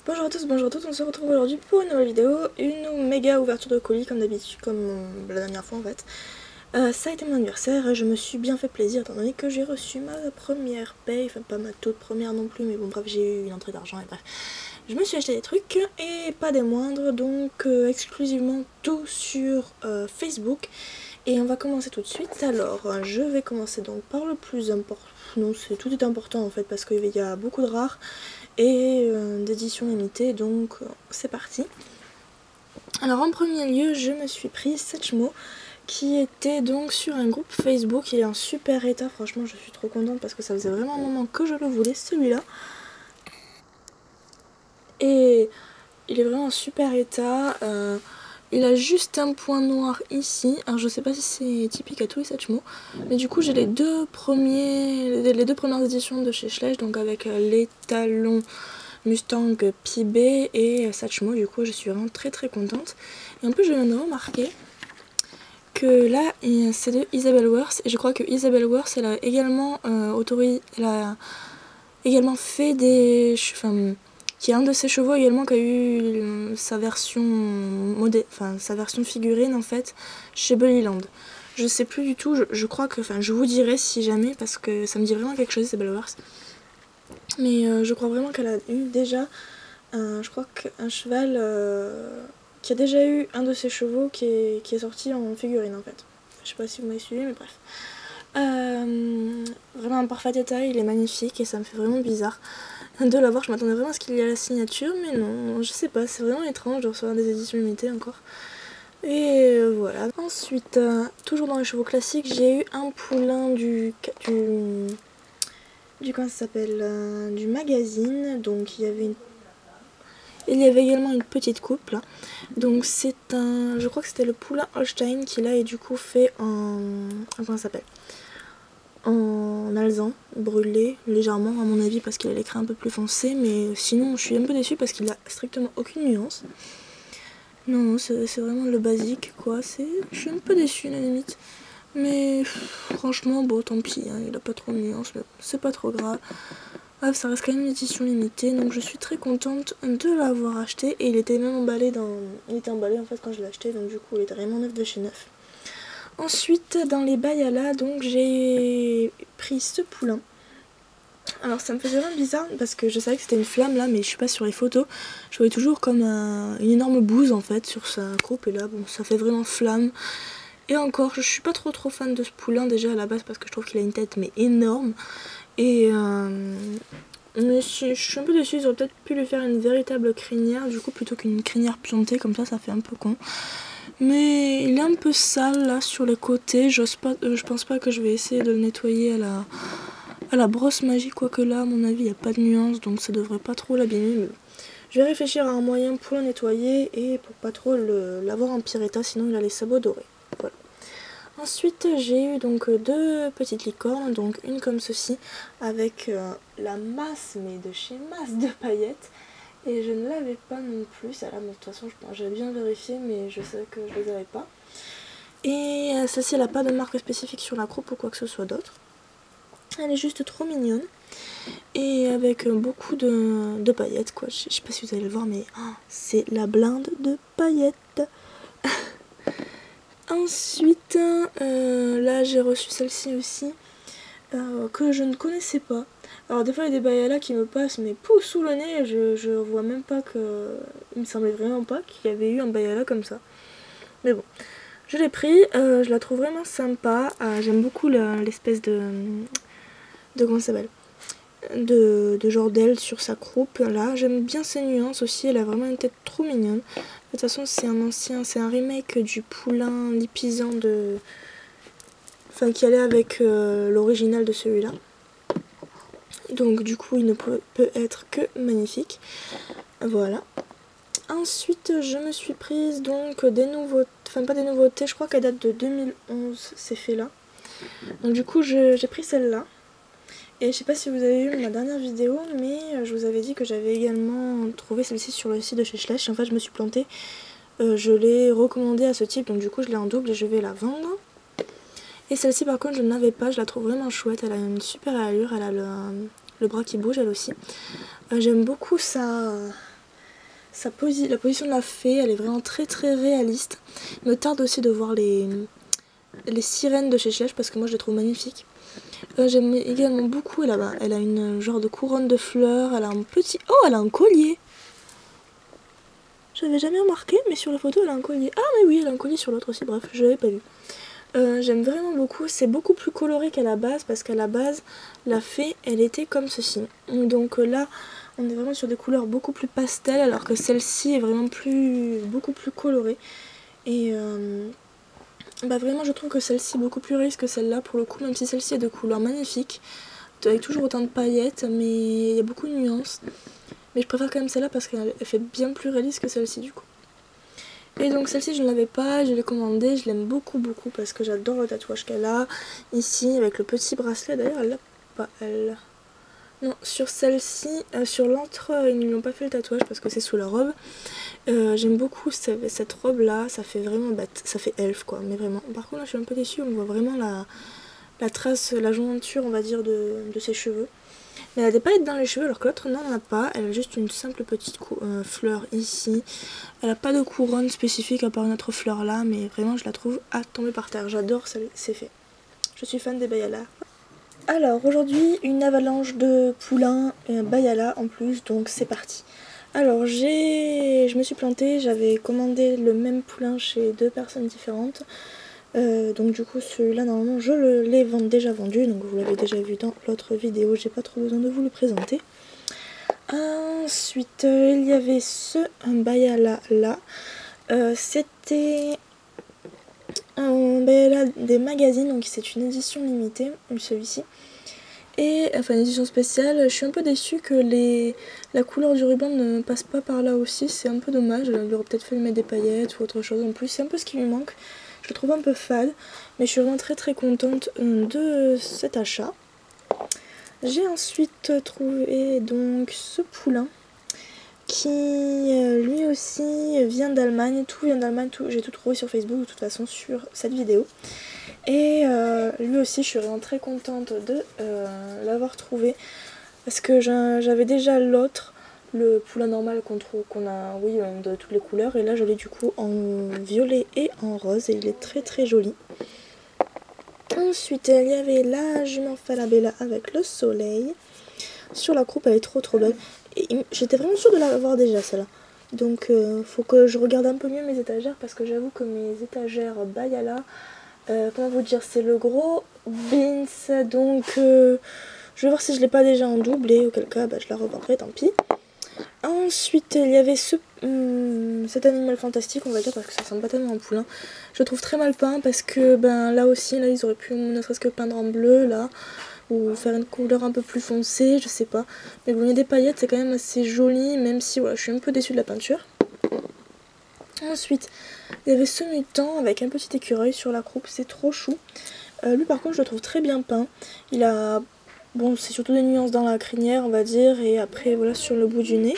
Bonjour à tous, bonjour à toutes, on se retrouve aujourd'hui pour une nouvelle vidéo, une méga ouverture de colis comme d'habitude, comme la dernière fois en fait. Ça a été mon anniversaire et je me suis bien fait plaisir étant donné que j'ai reçu ma première paye, enfin pas ma toute première non plus, mais bon bref j'ai eu une entrée d'argent et bref. Je me suis acheté des trucs et pas des moindres, donc exclusivement tout sur Facebook. Et on va commencer tout de suite. Alors je vais commencer donc par le plus important, non tout est important en fait parce qu'il y a beaucoup de rares et d'édition limitée, donc c'est parti. Alors en premier lieu je me suis pris Satchmo qui était donc sur un groupe Facebook. Il est en super état, franchement je suis trop contente parce que ça faisait vraiment un moment que je le voulais celui-là. Et il est vraiment en super état. Il a juste un point noir ici. Alors je sais pas si c'est typique à tous les Satchmo, mais du coup j'ai les deux premières éditions de chez Schleich, donc avec les talons Mustang PB et Satchmo. Du coup je suis vraiment très contente. Et en plus je viens de remarquer que là c'est de Isabelle Worth, et je crois que Isabelle Worth elle a également fait des... qui est un de ses chevaux également qui a eu sa version sa version figurine en fait chez Bullyland. Je sais plus du tout, je crois que, je vous dirai si jamais parce que ça me dit vraiment quelque chose Isabelle Worth. Mais je crois vraiment qu'elle a eu déjà, je crois qu'un cheval qui a déjà eu un de ses chevaux qui est sorti en figurine en fait. Je sais pas si vous m'avez suivi mais bref. Vraiment en parfait état, il est magnifique et ça me fait vraiment bizarre de l'avoir. Je m'attendais vraiment à ce qu'il y ait la signature mais non, je sais pas, c'est vraiment étrange de recevoir des éditions limitées encore. Et voilà. Ensuite, toujours dans les chevaux classiques, j'ai eu un poulain du comment ça s'appelle, du magazine. Donc il y avait également une petite coupe là. Donc c'est un, je crois que c'était le poulain Holstein qui là est du coup fait en, comment ça s'appelle, en alezan, brûlé légèrement à mon avis parce qu'il a les craies un peu plus foncées, mais sinon je suis un peu déçue parce qu'il a strictement aucune nuance. Non, c'est vraiment le basique quoi, je suis un peu déçue à la limite. Mais franchement bon tant pis, hein, il a pas trop de nuance, mais c'est pas trop grave. Bref, ça reste quand même une édition limitée, donc je suis très contente de l'avoir acheté. Et il était même emballé il était emballé en fait quand je l'ai acheté, donc du coup il était vraiment neuf de chez neuf. Ensuite dans les Bayala, donc j'ai pris ce poulain. Alors ça me faisait vraiment bizarre parce que je savais que c'était une flamme là, mais je suis pas sur les photos. Je voyais toujours comme une énorme bouse en fait sur sa croupe, et là bon ça fait vraiment flamme. Et encore, je suis pas trop fan de ce poulain déjà à la base parce que je trouve qu'il a une tête mais énorme. Et mais je suis un peu déçue, ils auraient peut-être pu lui faire une véritable crinière du coup plutôt qu'une crinière piontée, comme ça fait un peu con. Mais il est un peu sale là sur les côtés, je pense pas que je vais essayer de le nettoyer à la brosse magique, quoique là à mon avis il n'y a pas de nuance donc ça devrait pas trop l'abîmer. Mais je vais réfléchir à un moyen pour le nettoyer et pour pas trop l'avoir en pire état, sinon il a les sabots dorés. Voilà. Ensuite j'ai eu donc deux petites licornes, donc une comme ceci avec la masse, mais de chez masse de paillettes, et je ne l'avais pas non plus, celle-là, mais de toute façon j'avais bien vérifié mais je sais que je les avais pas. Et celle-ci elle n'a pas de marque spécifique sur la croupe ou quoi que ce soit d'autre. Elle est juste trop mignonne et avec beaucoup de paillettes quoi, je sais pas si vous allez le voir mais c'est la blinde de paillettes. Ensuite, là j'ai reçu celle-ci aussi, que je ne connaissais pas. Alors des fois il y a des Bayala qui me passent mais pouf sous le nez, je vois même pas que... Il me semblait vraiment pas qu'il y avait eu un Bayala comme ça. Mais bon, je l'ai pris, je la trouve vraiment sympa, j'aime beaucoup l'espèce de comment ça s'appelle, de genre d'aile sur sa croupe là, j'aime bien ses nuances aussi, elle a vraiment une tête trop mignonne. De toute façon c'est un remake du poulain lipisan qui allait avec l'original de celui-là. Donc du coup il ne peut être que magnifique. Voilà. Ensuite je me suis prise donc des nouveautés, pas des nouveautés, je crois qu'elle date de 2011 ces faits là. Donc du coup j'ai pris celle-là. Et je sais pas si vous avez vu ma dernière vidéo, mais je vous avais dit que j'avais également trouvé celle-ci sur le site de chez Schleich. En fait je me suis plantée, je l'ai recommandée à ce type, donc du coup je l'ai en double et je vais la vendre. Et celle-ci par contre je ne l'avais pas, je la trouve vraiment chouette, elle a une super allure, elle a le bras qui bouge elle aussi. J'aime beaucoup sa la position de la fée, elle est vraiment très très réaliste. Il me tarde aussi de voir les sirènes de chez Schleich parce que moi je les trouve magnifiques. J'aime également beaucoup, elle a une genre de couronne de fleurs, elle a un petit... Oh, elle a un collier! J'avais jamais remarqué, mais sur la photo elle a un collier. Ah mais oui, elle a un collier sur l'autre aussi, bref, je l'avais pas vu. J'aime vraiment beaucoup, c'est beaucoup plus coloré qu'à la base, parce qu'à la base, la fée, elle était comme ceci. Donc là, on est vraiment sur des couleurs beaucoup plus pastel, alors que celle-ci est vraiment beaucoup plus colorée. Et vraiment, je trouve que celle-ci est beaucoup plus riche que celle-là, pour le coup, même si celle-ci est de couleurs magnifiques, avec toujours autant de paillettes, mais il y a beaucoup de nuances. Mais je préfère quand même celle-là parce qu'elle fait bien plus réaliste que celle-ci du coup. Et donc celle-ci je ne l'avais pas, je l'ai commandée, je l'aime beaucoup parce que j'adore le tatouage qu'elle a. Ici avec le petit bracelet, d'ailleurs elle l'a pas elle. Non, sur celle-ci, sur l'autre ils ne lui ont pas fait le tatouage parce que c'est sous la robe. J'aime beaucoup cette robe là, ça fait vraiment, ça fait elfe quoi, mais vraiment. Par contre là je suis un peu déçue, on voit vraiment la trace, la jointure on va dire de ses cheveux. Mais elle a des paillettes dans les cheveux alors que l'autre n'en a pas. Elle a juste une simple petite fleur ici. Elle n'a pas de couronne spécifique à part une autre fleur là. Mais vraiment je la trouve à tomber par terre. J'adore c'est fait. Je suis fan des Bayala. Alors aujourd'hui une avalanche de poulains et un Bayala en plus. Donc c'est parti. Alors je me suis plantée. J'avais commandé le même poulain chez deux personnes différentes. Donc du coup celui-là normalement je l'ai déjà vendu, donc vous l'avez déjà vu dans l'autre vidéo, j'ai pas trop besoin de vous le présenter. Ensuite il y avait un Bayala là, c'était un Bayala des magazines, donc c'est une édition limitée, celui-ci. Et enfin une édition spéciale, je suis un peu déçue que la couleur du ruban ne passe pas par là aussi, c'est un peu dommage, il aurait peut-être fallu mettre des paillettes ou autre chose en plus, c'est un peu ce qui lui manque. Je le trouve un peu fade, mais je suis vraiment très contente de cet achat. J'ai ensuite trouvé donc ce poulain qui lui aussi vient d'Allemagne. Tout vient d'Allemagne, j'ai tout trouvé sur Facebook de toute façon sur cette vidéo. Et lui aussi je suis vraiment très contente de l'avoir trouvé parce que j'avais déjà l'autre. Le poulain normal qu'on a, oui, de toutes les couleurs. Et là, je l'ai du coup en violet et en rose. Et il est très joli. Ensuite, il y avait la jument Falabella avec le soleil. Sur la croupe, elle est trop belle. Et j'étais vraiment sûre de l'avoir déjà, celle-là. Donc, faut que je regarde un peu mieux mes étagères. Parce que j'avoue que mes étagères Bayala, comment vous dire, c'est le gros Beans. Donc, je vais voir si je l'ai pas déjà en double. Et auquel cas, je la revendrai, tant pis. Ensuite il y avait cet animal fantastique on va dire parce que ça ressemble pas tellement à un poulain. Je le trouve très mal peint parce que là aussi là ils auraient pu ne serait-ce que peindre en bleu là ou faire une couleur un peu plus foncée, je sais pas. Mais bon il y a des paillettes, c'est quand même assez joli même si voilà je suis un peu déçue de la peinture. Ensuite il y avait ce mutant avec un petit écureuil sur la croupe, c'est trop chou. Lui par contre je le trouve très bien peint. Il a... Bon, c'est surtout des nuances dans la crinière, on va dire, et après, voilà, sur le bout du nez.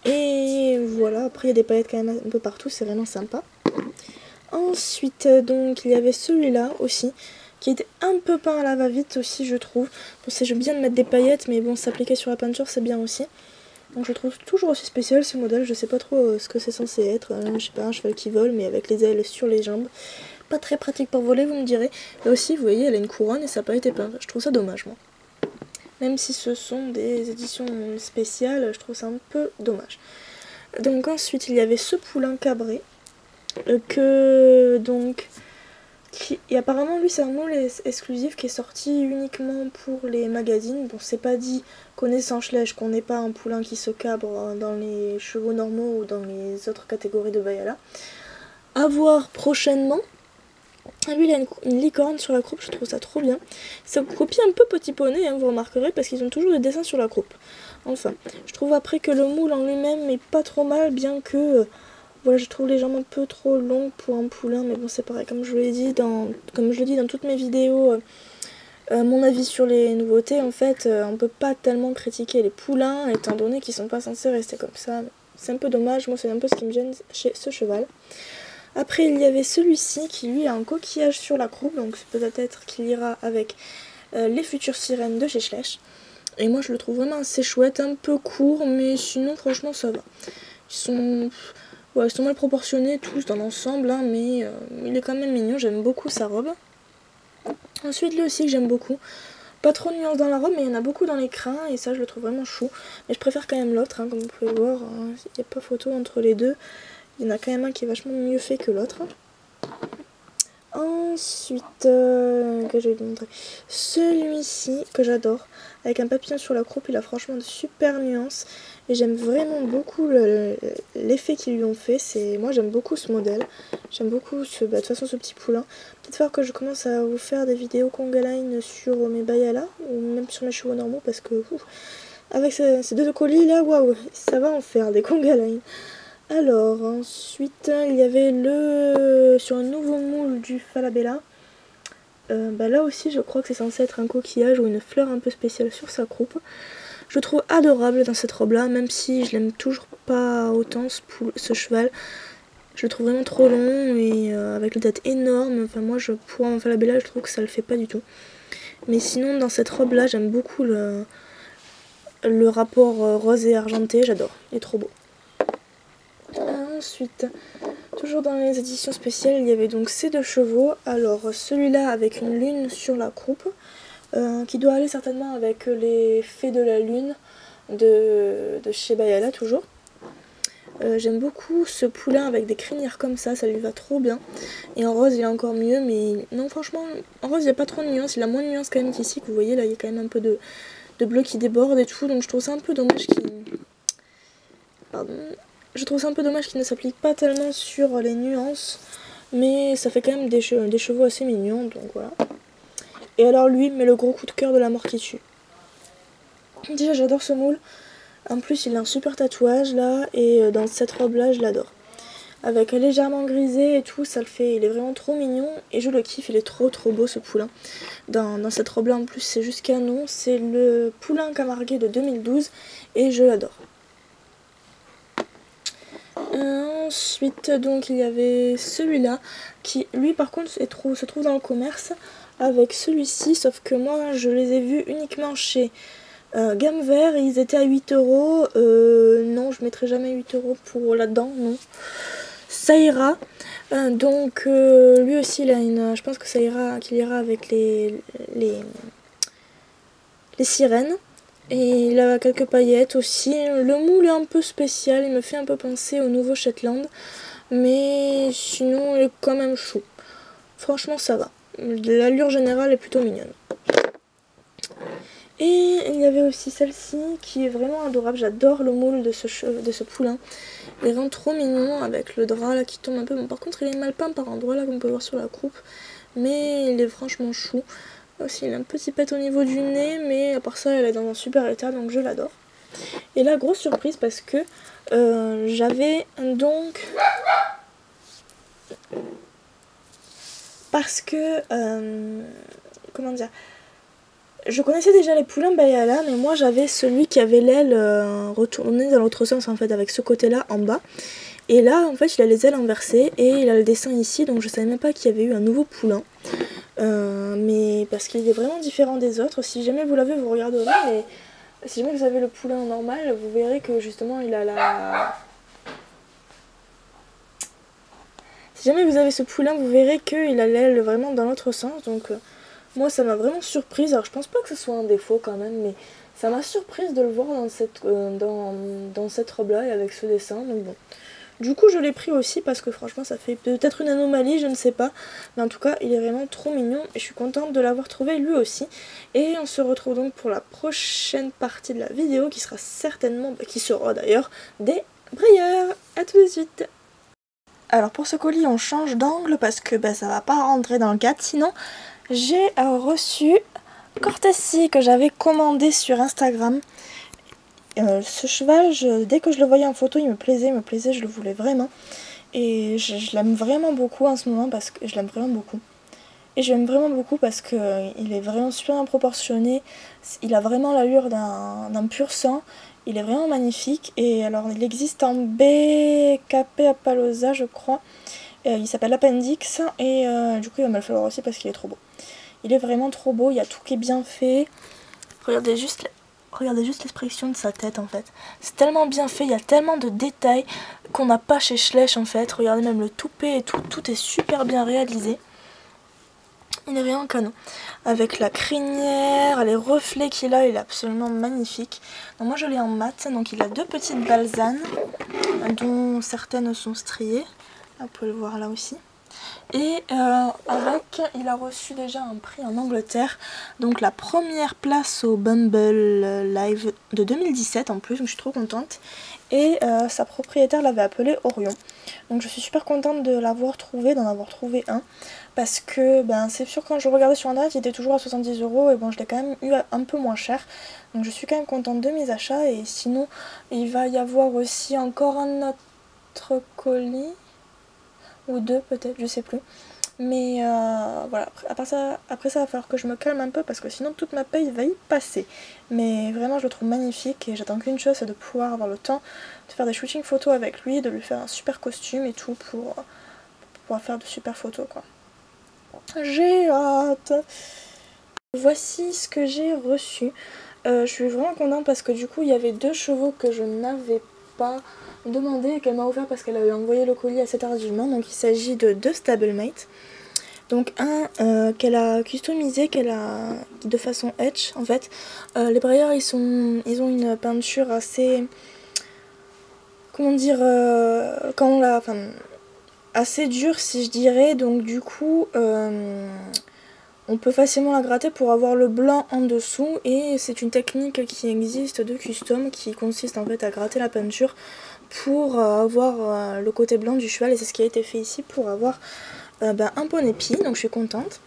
Et voilà, après, il y a des paillettes quand même un peu partout, c'est vraiment sympa. Ensuite, donc, il y avait celui-là aussi, qui était un peu peint à la va-vite aussi, je trouve. Bon, c'est bien de mettre des paillettes, mais bon, s'appliquer sur la peinture, c'est bien aussi. Donc, je trouve toujours aussi spécial ce modèle, je sais pas trop ce que c'est censé être. Je sais pas, un cheval qui vole, mais avec les ailes sur les jambes. Pas très pratique pour voler, vous me direz. Là aussi, vous voyez, elle a une couronne et ça n'a pas été peint. Je trouve ça dommage, moi. Même si ce sont des éditions spéciales, je trouve ça un peu dommage. Donc ensuite il y avait ce poulain cabré et apparemment lui c'est un moule exclusif qui est sorti uniquement pour les magazines. Bon c'est pas dit connaissant Schleich qu'on n'ait pas un poulain qui se cabre dans les chevaux normaux ou dans les autres catégories de Bayala. À voir prochainement. Lui il a une licorne sur la croupe, je trouve ça trop bien. Ça copie un peu Petit Poney, vous remarquerez, parce qu'ils ont toujours des dessins sur la croupe. Enfin, je trouve après que le moule en lui-même est pas trop mal, bien que voilà, je trouve les jambes un peu trop longues pour un poulain, mais bon c'est pareil, comme je le dis dans toutes mes vidéos, mon avis sur les nouveautés, en fait, on peut pas tellement critiquer les poulains, étant donné qu'ils sont pas censés rester comme ça. C'est un peu dommage, moi c'est un peu ce qui me gêne chez ce cheval. Après il y avait celui-ci qui lui a un coquillage sur la croupe, donc peut-être qu'il ira avec les futures sirènes de chez Schleich. Et moi je le trouve vraiment assez chouette, un peu court, mais sinon franchement ça va. Ouais, ils sont mal proportionnés tous dans l'ensemble, hein, mais il est quand même mignon, j'aime beaucoup sa robe. Ensuite, lui aussi que j'aime beaucoup. Pas trop de nuances dans la robe, mais il y en a beaucoup dans les crins, et ça je le trouve vraiment chou. Mais je préfère quand même l'autre, hein, comme vous pouvez voir, il n'y a pas photo entre les deux. Il y en a quand même un qui est vachement mieux fait que l'autre. Ensuite, que je vais vous montrer, celui-ci que j'adore, avec un papillon sur la croupe, il a franchement de super nuances et j'aime vraiment beaucoup l'effet qu'ils lui ont fait. Moi j'aime beaucoup ce modèle, j'aime beaucoup de toute façon ce petit poulain. Peut-être falloir que je commence à vous faire des vidéos conga line sur mes bayala ou même sur mes chevaux normaux parce que avec ces deux colis là, waouh, ça va en faire des conga line. Alors, ensuite, il y avait sur un nouveau moule du Falabella. Là aussi, je crois que c'est censé être un coquillage ou une fleur un peu spéciale sur sa croupe. Je le trouve adorable dans cette robe-là, même si je l'aime toujours pas autant, ce cheval. Je le trouve vraiment trop long et avec une tête énorme. Enfin, moi, pour un Falabella, je trouve que ça le fait pas du tout. Mais sinon, dans cette robe-là, j'aime beaucoup le rapport rose et argenté. J'adore, il est trop beau. Ensuite, toujours dans les éditions spéciales, il y avait donc ces deux chevaux. Alors celui-là avec une lune sur la croupe, qui doit aller certainement avec les fées de la lune de chez Bayala toujours. J'aime beaucoup ce poulain avec des crinières comme ça lui va trop bien. Et en rose il est encore mieux, mais non franchement, en rose il n'y a pas trop de nuances, il a moins de nuances quand même qu'ici, que vous voyez là il y a quand même un peu de bleu qui déborde et tout, donc je trouve ça un peu dommage Je trouve ça un peu dommage qu'il ne s'applique pas tellement sur les nuances, mais ça fait quand même des chevaux assez mignons, donc voilà. Et alors lui, met le gros coup de cœur de la mort qui tue. Déjà j'adore ce moule, en plus il a un super tatouage là, et dans cette robe là je l'adore. Avec légèrement grisé et tout, ça le fait, il est vraiment trop mignon, et je le kiffe, il est trop beau ce poulain. Dans cette robe là en plus c'est juste canon, c'est le poulain camarguais de 2012, et je l'adore. Ensuite donc il y avait celui-là qui lui par contre se trouve dans le commerce avec celui-ci, sauf que moi je les ai vus uniquement chez Gamme Vert et ils étaient à 8 €. Non, je mettrai jamais 8 € pour là-dedans, non. Ça ira. Donc lui aussi il a je pense que qu'il ira avec les sirènes. Et il a quelques paillettes aussi. Le moule est un peu spécial, il me fait un peu penser au nouveau Shetland. Mais sinon, il est quand même chou. Franchement, ça va. L'allure générale est plutôt mignonne. Et il y avait aussi celle-ci qui est vraiment adorable. J'adore le moule de ce poulain. Il est vraiment trop mignon avec le drap là qui tombe un peu. Bon, par contre, il est mal peint par endroits là, comme on peut voir sur la croupe. Mais il est franchement chou. Aussi, il a un petit pet au niveau du nez, mais à part ça, elle est dans un super état, donc je l'adore. Et là, grosse surprise parce que j'avais donc... Parce que... comment dire, je connaissais déjà les poulains Bayala, mais moi j'avais celui qui avait l'aile retournée dans l'autre sens en fait, avec ce côté-là en bas. Et là, en fait, il a les ailes inversées et il a le dessin ici, donc je savais même pas qu'il y avait eu un nouveau poulain. Mais parce qu'il est vraiment différent des autres. Si jamais vous l'avez, vous regarderez, mais si jamais vous avez le poulain normal, vous verrez que justement il a la... Si jamais vous avez ce poulain, vous verrez qu'il a l'aile vraiment dans l'autre sens, donc moi ça m'a vraiment surprise. Alors je pense pas que ce soit un défaut quand même, mais ça m'a surprise de le voir dans cette robe là et avec ce dessin, donc bon. Du coup je l'ai pris aussi parce que franchement ça fait peut-être une anomalie, je ne sais pas. Mais en tout cas il est vraiment trop mignon et je suis contente de l'avoir trouvé lui aussi. Et on se retrouve donc pour la prochaine partie de la vidéo qui sera certainement, qui sera d'ailleurs des brayeurs. A tout de suite. Alors pour ce colis on change d'angle parce que ça va pas rentrer dans le cadre. Sinon j'ai reçu Cortesi que j'avais commandé sur Instagram. Ce cheval, dès que je le voyais en photo, il me plaisait, je le voulais vraiment. Et je l'aime vraiment beaucoup en ce moment parce que je l'aime vraiment beaucoup. Et je l'aime vraiment beaucoup parce qu'il est vraiment super bien proportionné. Il a vraiment l'allure d'un pur sang. Il est vraiment magnifique. Et alors il existe en BKP Appaloosa je crois. Il s'appelle Appendix. Et du coup il va me le falloir aussi parce qu'il est trop beau. Il est vraiment trop beau, il y a tout qui est bien fait. Regardez juste regardez juste l'expression de sa tête en fait. C'est tellement bien fait, il y a tellement de détails qu'on n'a pas chez Schleich en fait. Regardez même le toupet et tout, tout est super bien réalisé. Il est vraiment canon. Avec la crinière, les reflets qu'il a, il est absolument magnifique. Donc moi je l'ai en mat, donc il a deux petites balsanes, dont certaines sont striées. Vous pouvez le voir là aussi. Et avec, il a reçu déjà un prix en Angleterre, donc la première place au Bumble Live de 2017 en plus, donc je suis trop contente. Et sa propriétaire l'avait appelé Orion, donc je suis super contente de l'avoir trouvé, d'en avoir trouvé un, parce que ben, c'est sûr quand je regardais sur internet il était toujours à 70 € et bon je l'ai quand même eu un peu moins cher, donc je suis quand même contente de mes achats. Et sinon il va y avoir aussi encore un autre colis ou deux peut-être, je sais plus. Mais voilà, après ça va falloir que je me calme un peu parce que sinon toute ma paye va y passer. Mais vraiment je le trouve magnifique et j'attends qu'une chose, c'est de pouvoir avoir le temps de faire des shootings photos avec lui, de lui faire un super costume et tout pour pouvoir faire de super photos quoi. J'ai hâte. Voici ce que j'ai reçu. Je suis vraiment contente parce que du coup il y avait deux chevaux que je n'avais pas demandé et qu'elle m'a offert parce qu'elle avait envoyé le colis assez tardivement. Donc il s'agit de deux Stablemate. Donc un qu'elle a customisé, qu'elle a de façon etch en fait. Les brailleurs ils ont une peinture assez, comment dire, assez dure si je dirais. Donc du coup on peut facilement la gratter pour avoir le blanc en dessous, et c'est une technique qui existe de custom qui consiste en fait à gratter la peinture pour avoir le côté blanc du cheval, et c'est ce qui a été fait ici pour avoir un poney pie, donc je suis contente.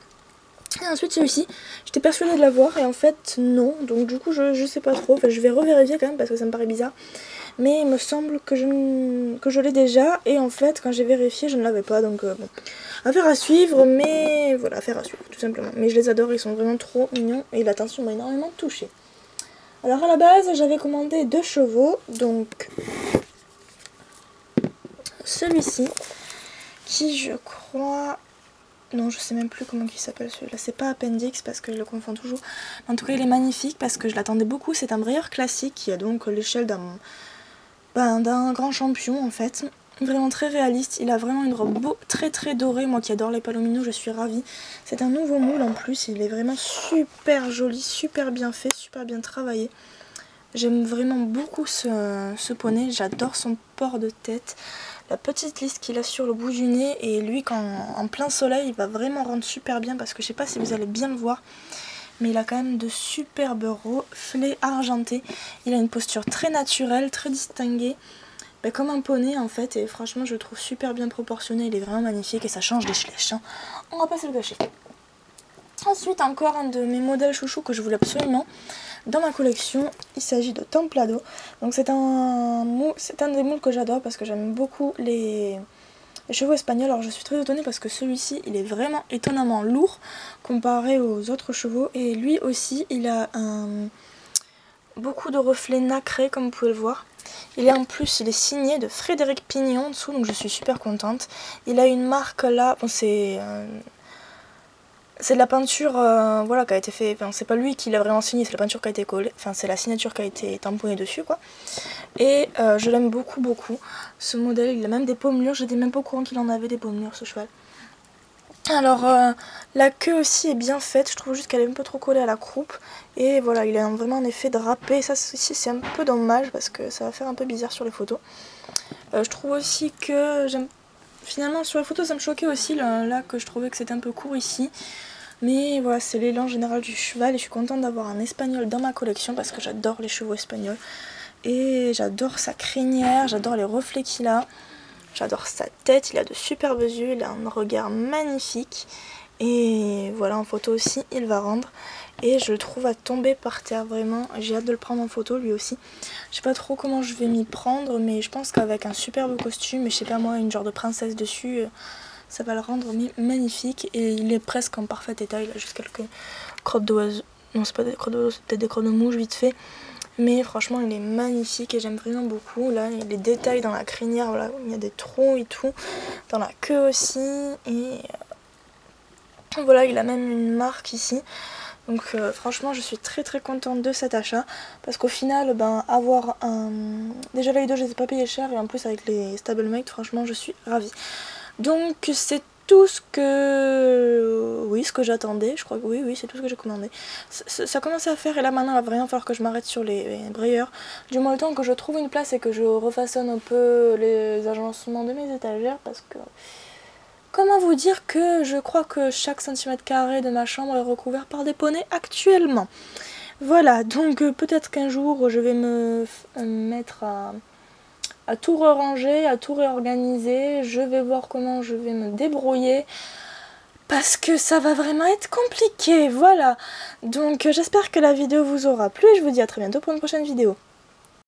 Et ensuite celui-ci, j'étais persuadée de l'avoir et en fait non, donc du coup je sais pas trop, enfin, je vais revérifier quand même parce que ça me paraît bizarre. Mais il me semble que je l'ai déjà, et en fait quand j'ai vérifié je ne l'avais pas, donc bon, affaire à suivre, mais voilà, affaire à suivre tout simplement. Mais je les adore, ils sont vraiment trop mignons et l'attention m'a énormément touchée. Alors à la base j'avais commandé deux chevaux, donc celui-ci qui je crois... Non, je sais même plus comment il s'appelle celui-là. C'est pas Appendix parce que je le confonds toujours. En tout cas, il est magnifique parce que je l'attendais beaucoup. C'est un brailleur classique qui a donc l'échelle d'un grand champion en fait. Vraiment très réaliste. Il a vraiment une robe très très dorée. Moi qui adore les palominos, je suis ravie. C'est un nouveau moule en plus. Il est vraiment super joli, super bien fait, super bien travaillé. J'aime vraiment beaucoup ce poney. J'adore son port de tête. La petite lisse qu'il a sur le bout du nez, et lui quand en plein soleil il va vraiment rendre super bien parce que je sais pas si vous allez bien le voir, mais il a quand même de superbes reflets argentés. Il a une posture très naturelle, très distinguée, comme un poney en fait, et franchement je le trouve super bien proportionné. Il est vraiment magnifique et ça change des Schleich, hein. On va pas se le cacher. Ensuite encore un de mes modèles chouchous que je voulais absolument dans ma collection, il s'agit de Templado. Donc c'est un des moules que j'adore parce que j'aime beaucoup les chevaux espagnols. Alors je suis très étonnée parce que celui-ci il est vraiment étonnamment lourd comparé aux autres chevaux, et lui aussi il a beaucoup de reflets nacrés comme vous pouvez le voir. Il est signé de Frédéric Pignon en dessous, donc je suis super contente. Il a une marque là, bon, c'est de la peinture voilà, qui a été fait, enfin, c'est pas lui qui l'a vraiment signé, c'est la peinture qui a été collée, enfin c'est la signature qui a été tamponnée dessus quoi. Et je l'aime beaucoup ce modèle. Il a même des pommelures, j'étais même pas au courant qu'il en avait des pommelures ce cheval. Alors la queue aussi est bien faite, je trouve juste qu'elle est un peu trop collée à la croupe. Et voilà, il a vraiment un effet drapé, ça aussi c'est un peu dommage parce que ça va faire un peu bizarre sur les photos. Je trouve aussi que finalement sur les photos ça me choquait aussi là que je trouvais que c'était un peu court ici. Mais voilà, c'est l'élan général du cheval et je suis contente d'avoir un espagnol dans ma collection parce que j'adore les chevaux espagnols. Et j'adore sa crinière, j'adore les reflets qu'il a, j'adore sa tête, il a de superbes yeux, il a un regard magnifique. Et voilà, en photo aussi, il va rendre. Et je le trouve à tomber par terre, vraiment. J'ai hâte de le prendre en photo lui aussi. Je sais pas trop comment je vais m'y prendre, mais je pense qu'avec un superbe costume, et je sais pas moi, une genre de princesse dessus, ça va le rendre magnifique. Et il est presque en parfait état, il a juste quelques crottes d'oiseaux. Non, c'est pas des crottes d'oiseaux, c'est peut-être des crottes de mouche vite fait. Mais franchement, il est magnifique et j'aime vraiment beaucoup. Là, il y a les détails dans la crinière, voilà, il y a des trous et tout. Dans la queue aussi. Et voilà, il a même une marque ici. Donc franchement je suis très contente de cet achat parce qu'au final ben avoir un... Déjà les deux je les ai pas payés cher et en plus avec les Stablemate franchement je suis ravie. Donc c'est tout ce que... Oui, ce que j'attendais, je crois que oui c'est tout ce que j'ai commandé. Ça commençait à faire et là maintenant il va vraiment falloir que je m'arrête sur les brayeurs. Du moins le temps que je trouve une place et que je refaçonne un peu les agencements de mes étagères parce que... Comment vous dire que je crois que chaque centimètre carré de ma chambre est recouvert par des poneys actuellement. Voilà, donc peut-être qu'un jour je vais me mettre à tout ranger, à tout réorganiser. Je vais voir comment je vais me débrouiller parce que ça va vraiment être compliqué, voilà. Donc j'espère que la vidéo vous aura plu et je vous dis à très bientôt pour une prochaine vidéo.